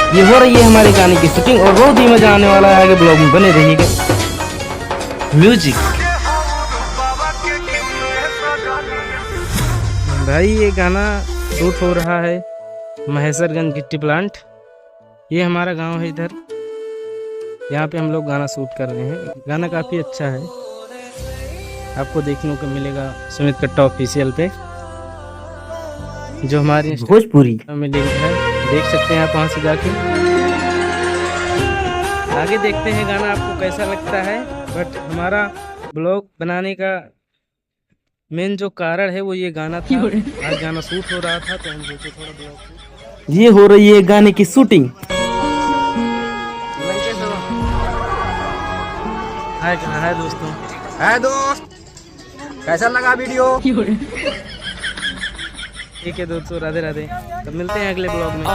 ये हो रही है हमारे गाने की शूटिंग और बहुत ही मजा आने वाला है। आगे ब्लॉग में बने रहिएगा। म्यूजिक भाई, ये गाना शूट हो रहा है महेशरगंज गिट्टी प्लांट। ये हमारा गांव है इधर। यहाँ पे हम लोग गाना शूट कर रहे हैं। गाना काफी अच्छा है, आपको देखने को मिलेगा सुमित कट्टा ऑफिशियल पे, जो हमारी भोजपुरी में लिंक है, देख सकते हैं आप वहाँ से जाके। आगे देखते हैं गाना आपको कैसा लगता है। बट हमारा ब्लॉग बनाने का मेन जो कारण है वो ये गाना था। आज गाना शूट हो रहा था तो हम सोचे थोड़ा ब्लॉग। ये हो रही है गाने की शूटिंग। हाय दोस्तों। है दोस्त, कैसा लगा वीडियो? ठीक है दोस्तों, राधे राधे। तो मिलते हैं अगले ब्लॉग में।